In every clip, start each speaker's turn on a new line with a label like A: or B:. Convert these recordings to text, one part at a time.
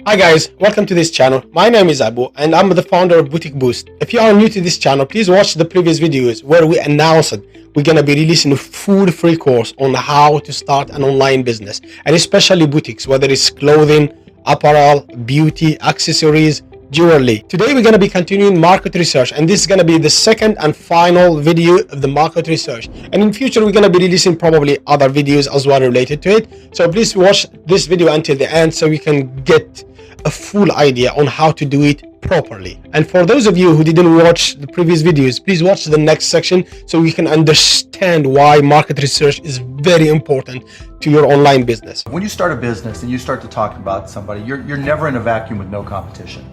A: Hi guys, welcome to this channel. My name is Abu and I'm the founder of Boutique Boost. If you are new to this channel, please watch the previous videos where we announced we're gonna be releasing a full free course on how to start an online business, and especially boutiques, whether it's clothing, apparel, beauty, accessories, jewelry. Today we're gonna be continuing market research, and this is gonna be the second and final video of the market research. And in future we're gonna be releasing probably other videos as well related to it. So please watch this video until the end so you can get a full idea on how to do it properly. And for those of you who didn't watch the previous videos, please watch the next section so you can understand why market research is very important to your online business.
B: When you start a business and you start to talk about somebody, you're never in a vacuum with no competition,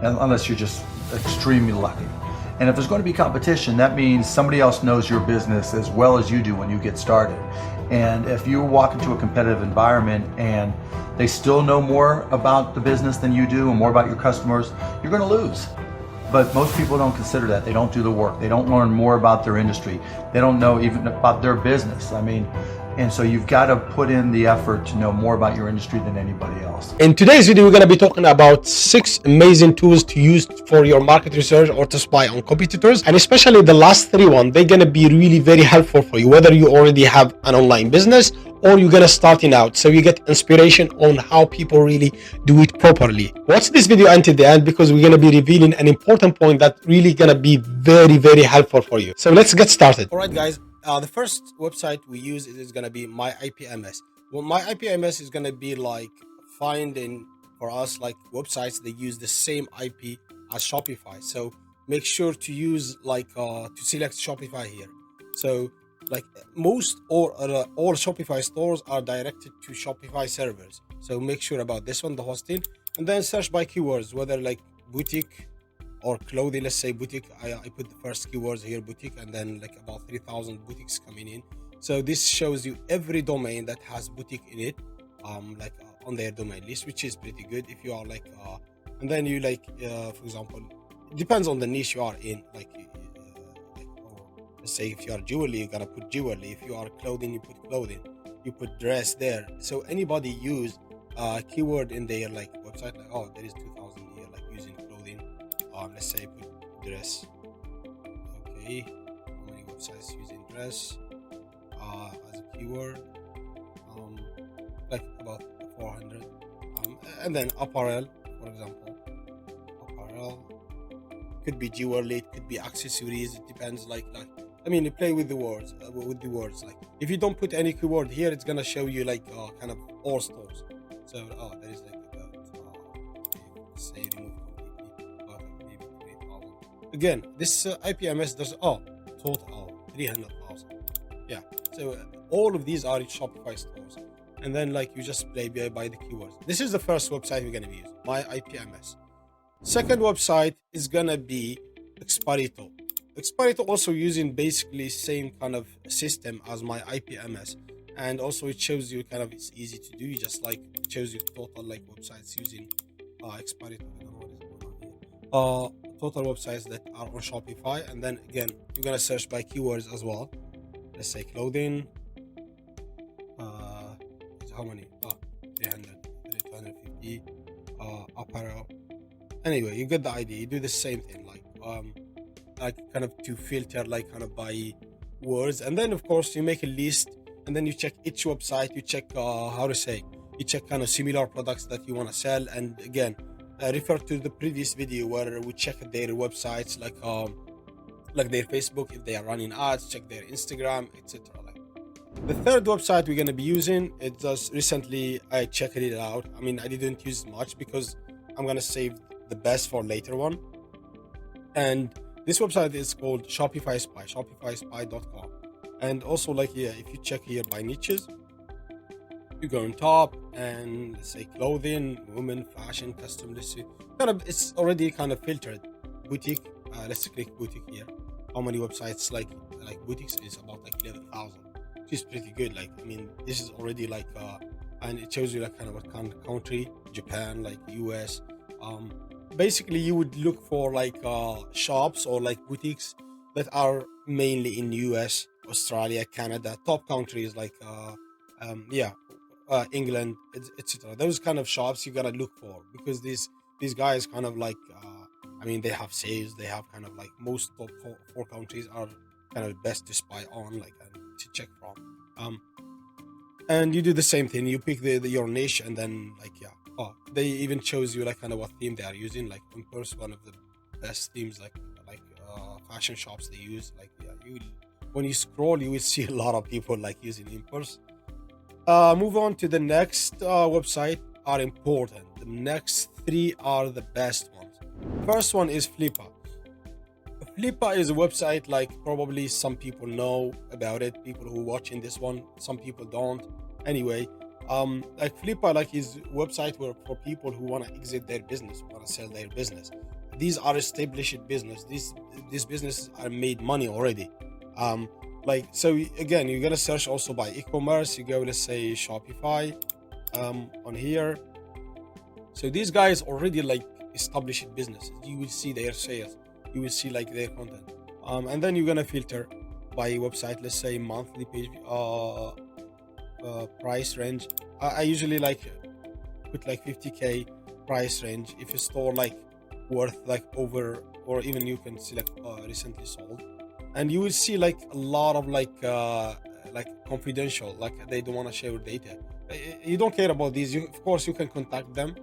B: unless you're just extremely lucky. And if there's going to be competition, that means somebody else knows your business as well as you do when you get started. And if you walk into a competitive environment and they still know more about the business than you do and more about your customers, you're going to lose. But most people don't consider that. They don't do the work. They don't learn more about their industry. They don't know even about their business. And so you've got to put in the effort to know more about your industry than anybody else.
A: In today's video, we're going to be talking about 6 amazing tools to use for your market research or to spy on competitors. And especially the last 3 ones, they're going to be really very helpful for you, whether you already have an online business or you're going to starting out. So you get inspiration on how people really do it properly. Watch this video until the end because we're going to be revealing an important point that really going to be very, very helpful for you. So let's get started. All right, guys. The first website we use is going to be MyIPMS. Well, MyIPMS is going to be like finding for us like websites that use the same IP as Shopify. So make sure to use to select Shopify here. So like most or all Shopify stores are directed to Shopify servers. So make sure about this one, the hosting, and then search by keywords, whether like boutique or clothing. Let's say boutique. I put the first keywords here, boutique, and then like about 3,000 boutiques coming in. So this shows you every domain that has boutique in it, on their domain list, which is pretty good if you are and then you for example, it depends on the niche you are in. Let's say if you are jewelry, you're gonna put jewelry. If you are clothing, you put clothing. You put dress there. So anybody use keyword in their website, there is 2,000 here, using clothing. Let's say put dress. Okay, how many websites using dress as a keyword? About 400. And then apparel, for example, apparel could be jewelry, it could be accessories. It depends. You play with the words. If you don't put any keyword here, it's gonna show you kind of all stores. So there is say remove completely. Maybe 3,000. Again, this IPMS does total 300,000. Yeah. So all of these are Shopify stores, and then you just play by the keywords. This is the first website we're gonna be using, MyIPMS. Second website is gonna be Exparito. Exparito also using basically same kind of system as MyIPMS, and also it shows you it's easy to do. You just it shows you total websites using Exparito. I don't know what is going on here. Total websites that are on Shopify, and then again you're gonna search by keywords as well. Let's say clothing. How many? 300, 250. Apparel. Anyway, you get the idea. You do the same thing, kind of to filter by words, and then of course you make a list, and then you check each website. You check you check kind of similar products that you want to sell, and again refer to the previous video where we check their websites, their Facebook if they are running ads, check their Instagram, etc. The third website we're going to be using, it just recently I checked it out. I didn't use much because I'm going to save the best for later one. And this website is called Shopify Spy, shopifyspy.com. And also if you check here by niches, you go on top and say clothing, women, fashion, custom listing. It's already kind of filtered. Boutique, let's click boutique here. How many websites like boutiques is about 11,000. Which is pretty good. This is already and it shows you kind of what kind of country, Japan, US. Basically you would look for shops or boutiques that are mainly in US, Australia, Canada, top countries England, etc. Those kind of shops you gotta look for, because these guys kind of like I mean, they have sales. They have kind of like most top four countries are kind of best to spy on, like, and to check from. Um, and you do the same thing. You pick your niche, and then like, yeah, oh, they even shows you like kind of what theme they are using. Like Impulse, one of the best themes, like fashion shops they use. Like, yeah, you when you scroll, you will see a lot of people like using Impulse. Move on to the next website are important. The next three are the best ones. First one is Flippa. Flippa is a website, like, probably some people know about it. People who watching this one, some people don't. Anyway, like Flippa, like, is a website where for people who want to exit their business, want to sell their business. These are established business. These businesses are made money already. Like, so again, you're gonna search also by e-commerce. You go, let's say Shopify, on here. So these guys already like established businesses. You will see their sales. You will see like their content. And then you're gonna filter by website. Let's say monthly page, price range. I usually like put like 50K price range. If a store like worth like over, or even you can select recently sold, and you will see like a lot of like confidential, like they don't want to share data. You don't care about these. You, of course, you can contact them.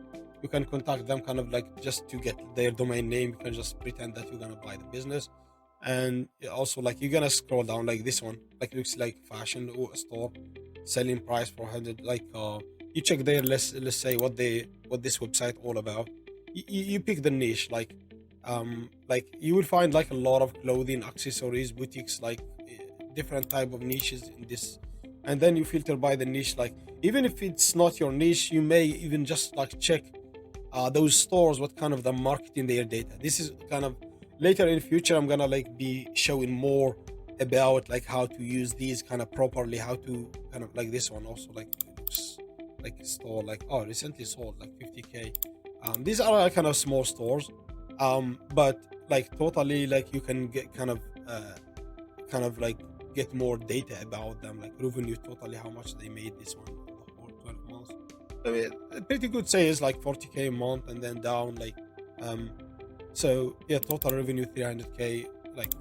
A: You can contact them kind of like just to get their domain name. You can just pretend that you're gonna buy the business. And also, like, you're gonna scroll down, like this one, like, looks like fashion or a store, selling price 400. Like, you check there, let's say what this website all about. You pick the niche, like you will find like a lot of clothing, accessories, boutiques, like different type of niches in this. And then you filter by the niche. Like, even if it's not your niche, you may even just like check those stores, what kind of the marketing their data. This is kind of later in the future, I'm gonna like be showing more about like how to use these kind of properly, how to kind of like this one also, like, looks like a store, like, oh, recently sold like 50K. These are like kind of small stores, but like totally like you can get kind of like get more data about them, like revenue totally, how much they made this one for 12 months. I mean, a pretty good sales, like 40K a month, and then down like so yeah, total revenue 300K, like,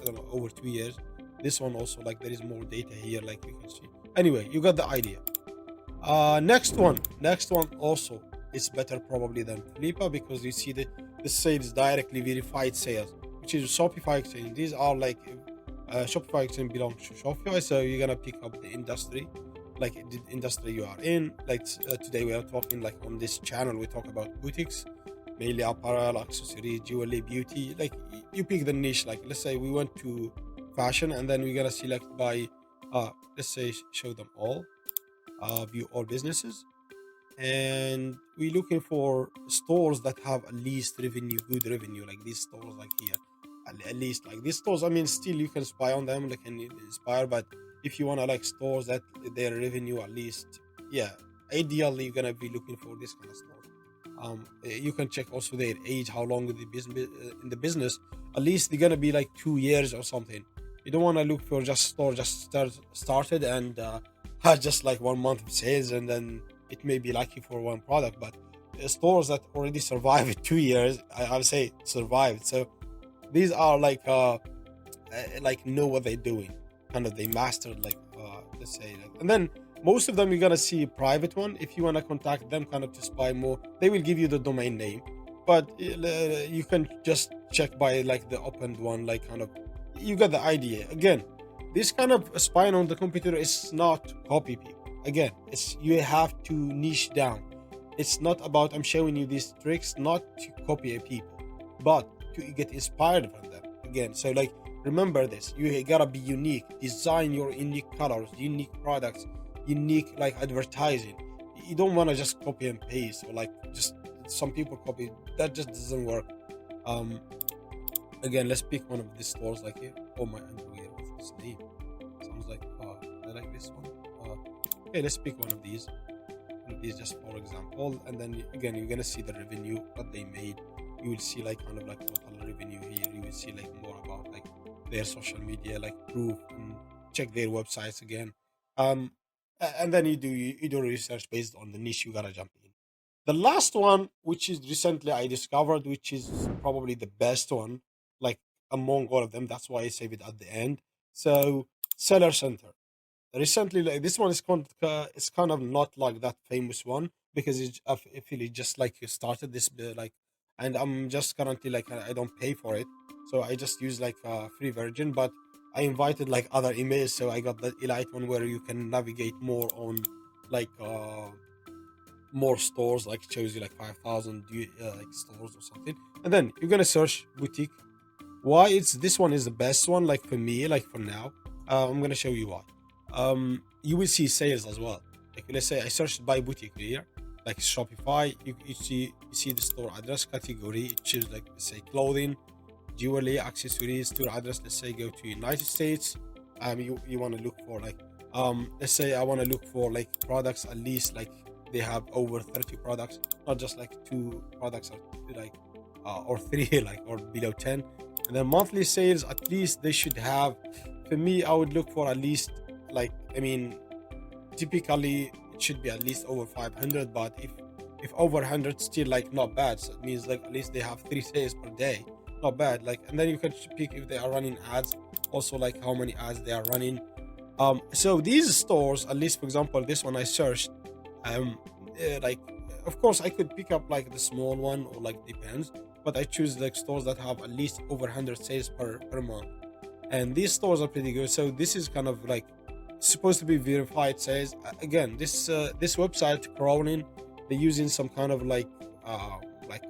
A: I don't know, over 2 years. This one also, like, there is more data here, like you can see. Anyway, you got the idea. Next one also is better probably than Flippa, because you see the sales directly verified sales, which is Shopify Exchange. These are like Shopify Exchange belongs to Shopify, so you're gonna pick up the industry, like the industry you are in. Like today we are talking, like, on this channel we talk about boutiques, mainly apparel, accessories, jewelry, beauty. Like, you pick the niche. Like, let's say we went to fashion, and then we're gonna select by let's say show them all, view all businesses, and we're looking for stores that have at least good revenue, like these stores, like here, at least, like these stores. I mean, still you can spy on them, like, and inspire, but if you want to like stores that their revenue at least, yeah, ideally you're gonna be looking for this kind of stores. You can check also their age, how long the business in the business. At least they're gonna be like 2 years or something. You don't want to look for just store just started and has just like 1 month of sales, and then it may be lucky for one product. But stores that already survived 2 years, I'll say survived. So these are like know what they're doing, kind of they mastered, like, let's say, like, and then most of them you're gonna see a private one. If you want to contact them kind of to spy more, they will give you the domain name, but you can just check by like the opened one, like, kind of, you got the idea. Again, this kind of spying on the computer is not copy people. Again, it's, you have to niche down. It's not about I'm showing you these tricks not to copy people, but to get inspired from them. Again, so like, remember this, you gotta be unique. Design your unique colors, unique products, unique like advertising. You don't want to just copy and paste, or like just some people copy. That just doesn't work. Again, let's pick one of these stores, like here. Oh, my underwear, what's this name? Sounds like I like this one. Okay, let's pick one of these just for example, and then again you're gonna see the revenue, what they made. You will see like kind of like total revenue here. You will see like more about like their social media, like proof, and check their websites again. And then you do research based on the niche you gotta jump in. The last one, which is recently I discovered, which is probably the best one, like among all of them. That's why I save it at the end. So Seller Center. Recently, like this one is it's kind of not like that famous one because I feel it just like you started this like, and I'm just currently like I don't pay for it, so I just use like a free version. But I invited like other emails, so I got the elite one where you can navigate more on like more stores, like it shows you like 5,000 like stores or something, and then you're gonna search boutique. Why it's this one is the best one, like for me, like for now. I'm gonna show you why. You will see sales as well. Like let's say I searched by boutique here, like Shopify. You see the store address category. It choose like let's say clothing, jewelry, accessories. Store address. Let's say go to United States. You want to look for like let's say I want to look for like products at least like they have over 30 products, not just like 2 products or like or 3 like or below 10. And then monthly sales, at least they should have. For me, I would look for at least like I mean, typically it should be at least over 500. But if over 100, still like not bad. So it means like at least they have 3 sales per day, not bad. Like and then you can pick if they are running ads, also like how many ads they are running. So these stores, at least for example, this one I searched, like of course I could pick up like the small one or like depends, but I choose like stores that have at least over 100 sales per month, and these stores are pretty good. So this is kind of like supposed to be verified sales. Again, this website crawling, they're using some kind of like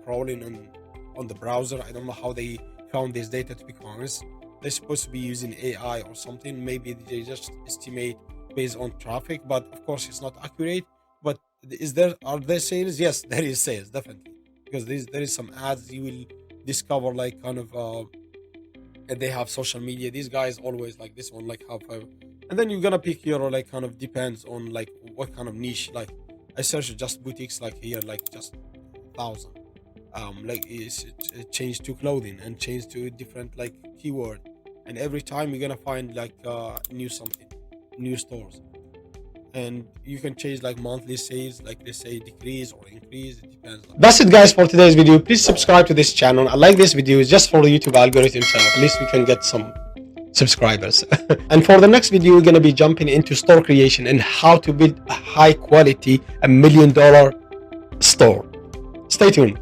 A: crawling on the browser. I don't know how they found this data, to be honest. They're supposed to be using AI or something. Maybe they just estimate based on traffic, but of course it's not accurate. But are there sales? Yes, there is sales definitely, because there is some ads you will discover like kind of and they have social media. These guys always like this one like have and then you're gonna pick your like kind of depends on like what kind of niche. Like I searched just boutiques like here like just 1,000. Like change to clothing and change to different like keyword, and every time you're gonna find like new something, new stores. And you can change like monthly sales, like they say decrease or increase, it depends. That's it guys for today's video. Please subscribe to this channel. I like this video just for the YouTube algorithm, so at least we can get some subscribers. And for the next video, we're going to be jumping into store creation and how to build a high quality $1 million store. Stay tuned.